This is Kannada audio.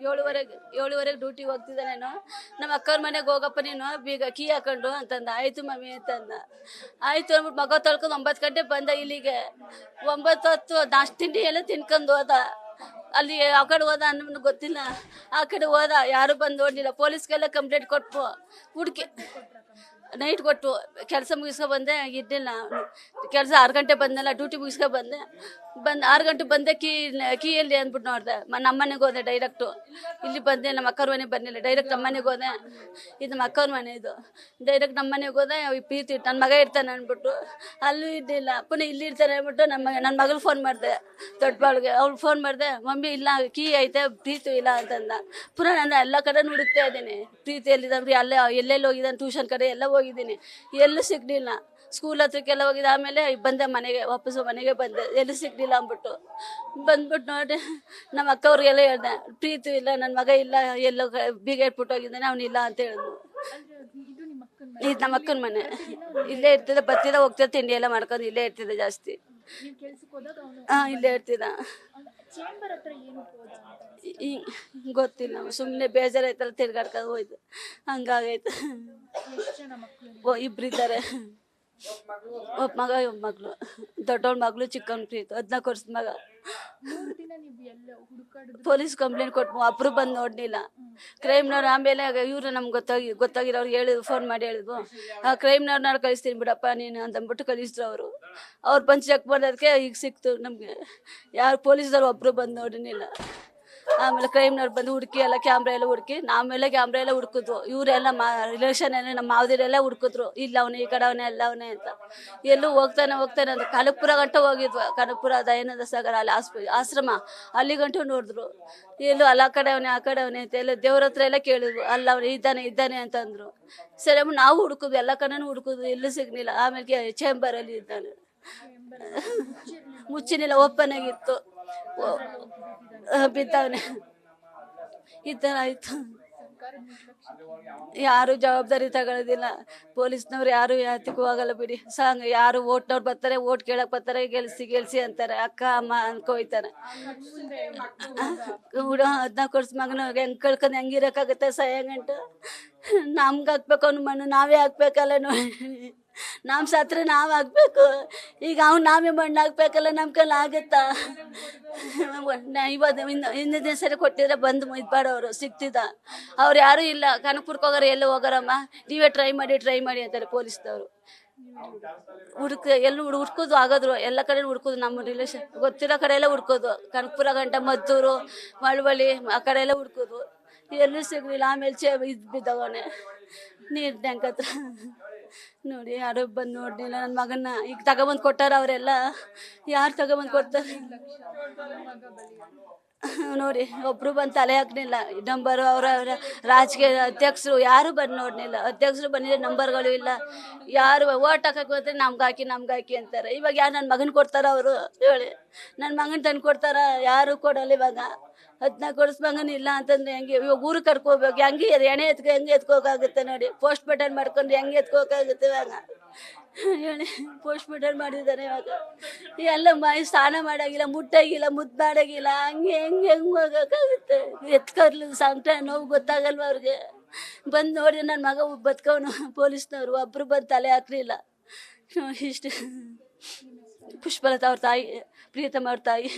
ಏಳುವರೆಗೆ ಡ್ಯೂಟಿಗೆ ಹೋಗ್ತಿದ್ದಾನೇನು. ನಮ್ಮ ಅಕ್ಕವ್ರ ಮನೆಗೆ ಹೋಗಪ್ಪ ನೀನು ಬೀಗ ಕೀ ಹಾಕೊಂಡು ಅಂತಂದ. ಆಯಿತು ಮಮ್ಮಿ ಅಂತಂದ. ಆಯಿತು ಅಂದ್ಬಿಟ್ಟು ಮಗ ತೊಳ್ಕೊಂಡು 9 ಗಂಟೆ ಬಂದ ಇಲ್ಲಿಗೆ. 9 ನಾಷ್ಟ ತಿಂಡಿ ಎಲ್ಲ ತಿನ್ಕೊಂಡು ಹೋದ. ಅಲ್ಲಿ ಆ ಕಡೆ ಹೋದ ಅನ್ನೋದು ಗೊತ್ತಿಲ್ಲ. ಆ ಕಡೆ ಹೋದ, ಯಾರು ಬಂದು ನೋಡಲಿಲ್ಲ. ಪೊಲೀಸ್ಗೆಲ್ಲ ಕಂಪ್ಲೇಂಟ್ ಕೊಟ್ಟು ಹುಡುಕಿ ನೈಟ್ ಕೊಟ್ಟು ಕೆಲಸ ಮುಗಿಸ್ಕೊ ಬಂದೆ. ಇದ್ದಿಲ್ಲ ಕೆಲಸ 6 ಗಂಟೆ ಬಂದಲ್ಲ, ಡ್ಯೂಟಿ ಮುಗಿಸ್ಕೊ ಬಂದೆ. 6 ಗಂಟೆ ಬಂದೆ. ಕೀಯಲ್ಲಿ ಅಂದ್ಬಿಟ್ಟು ನೋಡಿದೆ. ನಮ್ಮ ಮನೆಗೆ ಹೋದೆ ಡೈರೆಕ್ಟು. ಇಲ್ಲಿ ಬಂದೆ, ನಮ್ಮ ಅಕ್ಕವ್ರ ಮನೆಗೆ ಬಂದಿಲ್ಲ, ಡೈರೆಕ್ಟ್ ನಮ್ಮ ಮನೆಗೆ ಹೋದೆ. ಇದು ನಮ್ಮ ಅಕ್ಕವ್ರ ಮನೆ. ಇದು ಡೈರೆಕ್ಟ್ ನಮ್ಮ ಮನೆಗೆ ಹೋದೆ. ಪ್ರೀತಿ ನನ್ನ ಮಗ ಇರ್ತಾನೆ ಅಂದ್ಬಿಟ್ಟು ಅಲ್ಲೂ ಇದ್ದಿಲ್ಲ. ಪುನಃ ಇಲ್ಲಿ ಇರ್ತಾನೆ ಅಂದ್ಬಿಟ್ಟು ನನ್ನ ಮಗಳಿಗೆ ಫೋನ್ ಮಾಡಿದೆ, ದೊಡ್ಡ ಬಾಳಿಗೆ. ಅವ್ಳು ಫೋನ್ ಮಾಡಿದೆ, ಮಮ್ಮಿ ಇಲ್ಲ ಕೀ ಐತೆ, ಪ್ರೀತಿ ಇಲ್ಲ ಅಂತಂದ. ಪುನಃ ನಾನು ಎಲ್ಲ ಕಡೆ ಹುಡುಕ್ತಾ ಇದ್ದೀನಿ, ಪ್ರೀತಿ ಎಲ್ಲಿದ್ದಾನೆ, ಎಲ್ಲೆಲ್ಲಿ ಹೋಗಿದ್ದಾನೆ, ಟ್ಯೂಷನ್ ಕಡೆ ಎಲ್ಲ ಹೋಗಿದ್ದೀನಿ, ಎಲ್ಲೂ ಸಿಗಲಿಲ್ಲ. ಸ್ಕೂಲ್ ಹತ್ರಕ್ಕೆಲ್ಲ ಹೋಗಿದ್ದೆ. ಆಮೇಲೆ ಬಂದೆ ಮನೆಗೆ, ವಾಪಸ್ಸು ಮನೆಗೆ ಬಂದೆ, ಎಲ್ಲೂ ಸಿಗಲಿಲ್ಲ ಅಂದ್ಬಿಟ್ಟು. ಬಂದ್ಬಿಟ್ಟು ನೋಡಿ ನಮ್ಮ ಅಕ್ಕವ್ರಿಗೆಲ್ಲ ಹೇಳ್ದೆ, ಪ್ರೀತಿ ಇಲ್ಲ, ನನ್ನ ಮಗ ಇಲ್ಲ, ಎಲ್ಲೋ ಬೀಗ ಇಟ್ಬಿಟ್ಟು ಹೋಗಿದ್ದಾನೆ, ಅವನಿಲ್ಲ ಅಂತ ಹೇಳಿದ್ರು. ಇದು ನಮ್ಮ ಅಕ್ಕನ ಮನೆ. ಇಲ್ಲೇ ಇರ್ತಿದ್ದೆ, ಬರ್ತಿದ್ದ ಹೋಗ್ತಿದ್ದ, ತಿಂಡಿ ಎಲ್ಲ ಮಾಡ್ಕೊಂಡು ಇಲ್ಲೇ ಇರ್ತಿದ್ದೆ ಜಾಸ್ತಿ. ಹಾಂ, ಇಲ್ಲೇ ಇರ್ತಿದ್ದ. ಗೊತ್ತಿಲ್ಲ, ಸುಮ್ಮನೆ ಬೇಜಾರಾಯ್ತಲ್ಲ, ತಿರ್ಗಾಡ್ಕೊಂಡು ಹೋಯ್ತು, ಹಂಗಾಗೈತೆ. ಇಬ್ಬರಿದ್ದಾರೆ, ಒಬ್ಬ ಮಗ ಒಬ್ಬ ಮಗಳು. ದೊಡ್ಡವಳ ಮಗಳು, ಚಿಕ್ಕವನ ಪ್ರೀತಿ 14 ವರ್ಷದ ಮಗ. ಪೊಲೀಸ್ ಕಂಪ್ಲೇಂಟ್ ಕೊಟ್ಟು ಒಬ್ರು ಬಂದು ನೋಡಲಿಲ್ಲ. ಕ್ರೈಮ್ನವ್ರು ಆಮೇಲೆ ಇವರು ನಮ್ಗೆ ಗೊತ್ತಾಗಿರೋರು ಹೇಳಿದ್ರು, ಫೋನ್ ಮಾಡಿ ಹೇಳಿದ್ವು, ಕ್ರೈಮ್ನವ್ರನ್ನ ಕಳಿಸ್ತೀನಿ ಬಿಡಪ್ಪ ನೀನು ಅಂತಂದ್ಬಿಟ್ಟು ಕಳಿಸಿದ್ರು ಅವರು. ಅವ್ರು ಬಂದು ಚೆಕ್ ಮಾಡೋದಕ್ಕೆ ಈಗ ಸಿಕ್ತು ನಮಗೆ. ಯಾರು ಪೊಲೀಸರು ಒಬ್ಬರು ಬಂದು ನೋಡಿನಿಲ್ಲ. ಆಮೇಲೆ ಕ್ರೈಮ್ನವ್ರು ಬಂದು ಹುಡುಕಿ ಎಲ್ಲ ಕ್ಯಾಮ್ರಾ ಎಲ್ಲ ಹುಡುಕಿ, ಆಮೇಲೆ ಕ್ಯಾಮ್ರಾ ಎಲ್ಲ ಹುಡುಕಿದ್ವು. ಇವರೆಲ್ಲ ರಿಲೇಷನ್ ಎಲ್ಲ ನಮ್ಮ ಮಾವದಿರೆಲ್ಲ ಹುಡುಕಿದ್ರು, ಇಲ್ಲ ಅವನೇ, ಈ ಕಡೆ ಅವನೇ, ಎಲ್ಲ ಅವನೇ ಅಂತ. ಎಲ್ಲೂ ಹೋಗ್ತಾನೆ ಅಂತ ಕನಕಪುರ ಗಂಟೆ ಹೋಗಿದ್ವು. ಕನಕಪುರ ದಯಾನಂದ ಸಾಗರ ಅಲ್ಲಿ ಆಶ್ರಮ, ಅಲ್ಲಿ ಗಂಟು ನೋಡಿದ್ರು. ಎಲ್ಲೂ ಅಲ್ಲ, ಆ ಕಡೆ ಅವನೇ, ಆ ಕಡೆ ಅವನೇ ಅಂತ ಎಲ್ಲ ದೇವ್ರ ಹತ್ರ ಎಲ್ಲ ಕೇಳಿದ್ವು. ಅಲ್ಲ ಅವನು ಇದ್ದಾನೆ ಅಂತಂದ್ರು. ಸರಿ ನಾವು ಹುಡುಕಿದ್ವಿ, ಎಲ್ಲ ಕಡೆನೂ ಹುಡುಕಿದ್ವಿ, ಎಲ್ಲೂ ಸಿಗ್ಲಿಲ್ಲ. ಆಮೇಲೆ ಚೇಂಬರಲ್ಲಿ ಇದ್ದಾನೆ, ಮುಚ್ಚಿನಿಲ್ಲ, ಓಪನ್ ಆಗಿತ್ತು, ಬಿದ್ದವನೆ. ಈ ಥರ ಆಯಿತು. ಯಾರು ಜವಾಬ್ದಾರಿ ತಗೊಳ್ಳೋದಿಲ್ಲ. ಪೊಲೀಸ್ನವ್ರು ಯಾರು ಯಾತಕ್ಕೂ ಹೋಗಲ್ಲ ಬಿಡಿ. ಯಾರು ಓಟ್ನವ್ರು ಬರ್ತಾರೆ, ಓಟ್ ಕೇಳಕ್ಕೆ ಬರ್ತಾರೆ, ಗೆಲ್ಸಿ ಅಂತಾರೆ, ಅಕ್ಕ ಅಮ್ಮ ಅನ್ಕೋಯ್ತಾರೆ. 14 ವರ್ಷ ಮಗನ ಹೆಂಗೆ ಕಳ್ಕೊಂಡು ಹೆಂಗಿರೋಕ್ಕಾಗುತ್ತೆ? ಗಂಟು ನಮ್ಗೆ ಹಾಕ್ಬೇಕು, ಅವ್ನ ಮಣ್ಣು ನಾವೇ ಹಾಕ್ಬೇಕಲ್ಲ ನೋಡಿ. ನಮ್ಮ ಸತ್ರ ನಾವು ಹಾಕ್ಬೇಕು. ಈಗ ಅವ್ನು ನಾವೇ ಮಣ್ಣು ಹಾಕ್ಬೇಕಲ್ಲ, ನಮ್ಮ ಕೈಲಿ ಆಗುತ್ತಾ? ಇವತ್ತು ಹಿಂದಿನ ದಿನ ಸರಿ ಕೊಟ್ಟಿದ್ರೆ ಬಂದು ಇದ್ಬಾಡೋರು ಸಿಗ್ತಿದ್ದ. ಅವ್ರು ಯಾರೂ ಇಲ್ಲ. ಕನಕಪುರಕ್ಕೆ ಹೋಗೋರು ಎಲ್ಲ ಹೋಗೋರಮ್ಮ, ನೀವೇ ಟ್ರೈ ಮಾಡಿ ಅಂತಾರೆ ಪೊಲೀಸ್ದವರು. ಎಲ್ಲ ಹುಡ್ಕೋದು ಆಗೋದ್ರು, ಎಲ್ಲ ಕಡೆ ಹುಡ್ಕೋದು. ನಮ್ಮ ರಿಲೇಷನ್ ಗೊತ್ತಿರೋ ಕಡೆ ಎಲ್ಲ ಹುಡ್ಕೋದು. ಕನಕಪುರ ಗಂಟ, ಮದ್ದೂರು, ಮಳವಳ್ಳಿ ಆ ಕಡೆ ಎಲ್ಲ ಹುಡ್ಕೋದು, ಎಲ್ಲೂ ಸಿಗಲಿಲ್ಲ. ಆಮೇಲೆ ಬಿದ್ದವನೆ ನೀರು ಟ್ಯಾಂಕ್ ಹತ್ರ. ನೋಡಿ, ಯಾರು ಬಂದು ನೋಡಲಿಲ್ಲ ನನ್ನ ಮಗನ್ನ. ಈಗ ತಗೊಬಂದು ಕೊಟ್ಟಾರ ಅವರೆಲ್ಲ. ಯಾರು ತಗೊಬಂದು ಕೊಡ್ತಾರೆ ನೋಡಿ? ಒಬ್ಬರು ಬಂದು ತಲೆ ಹಾಕ್ಲಿಲ್ಲ. ನಂಬರು ಅವರ ರಾಜಕೀಯ ಅಧ್ಯಕ್ಷರು ಯಾರು ಬಂದು ನೋಡಲಿಲ್ಲ. ಅಧ್ಯಕ್ಷರು ಬಂದಿದ್ರೆ ನಂಬರ್ಗಳು ಇಲ್ಲ. ಯಾರು ಓಟ್ ಹಾಕಕ್ಕೆ ಹೋದ್ರೆ ನಮ್ಗೆ ಹಾಕಿ ಅಂತಾರೆ. ಇವಾಗ ಯಾರು ನನ್ನ ಮಗನ ಕೊಡ್ತಾರ ಅವರು? ಹೇಳಿ, ನನ್ನ ಮಗನ ತಂದು ಕೊಡ್ತಾರ? ಯಾರು ಕೊಡಲ್ಲ. ಇವಾಗ 14 ವರ್ಷ ಮಗನ ಇಲ್ಲ ಅಂತಂದ್ರೆ ಹೆಂಗೆ? ಇವಾಗ ಊರು ಕರ್ಕೋಬೇಕು, ಹೆಂಗೆ ಎಣೆ ಹೆಂಗೆ ಎತ್ಕೋಕಾಗುತ್ತೆ ನೋಡಿ? ಪೋಸ್ಟ್ ಮಾರ್ಟಮ್ ಮಾಡ್ಕೊಂಡ್ರೆ ಹೆಂಗೆ ಎತ್ಕೋಕಾಗುತ್ತೆ? ಇವಾಗ ಹೇಳಿ, ಪೋಸ್ಟ್ ಮಾರ್ಟಮ್ ಮಾಡಿದ್ದಾರೆ. ಇವಾಗ ಎಲ್ಲ ಸ್ನಾನ ಮಾಡೋಗಿಲ್ಲ, ಮುಟ್ಟಾಗಿಲ್ಲ, ಮುದ್ದು ಮಾಡೋಗಿಲ್ಲ, ಹೆಂಗೆ ಹೋಗೋಕ್ಕಾಗುತ್ತೆ? ಎತ್ಕೊರ್ಲಿ, ಸಂಕಟ ನೋವು ಗೊತ್ತಾಗಲ್ವ ಅವ್ರಿಗೆ? ಬಂದು ನೋಡಿ ನನ್ನ ಮಗ ಬದುಕವನು. ಪೊಲೀಸ್ನವರು ಒಬ್ಬರು ಬಂದು ತಲೆ ಹಾಕಲಿಲ್ಲ. ಇಷ್ಟು. ಪುಷ್ಪಲತಾ ಅವ್ರ ತಾಯಿ, ಪ್ರೀತಮ್ಮ ಅವ್ರ ತಾಯಿ.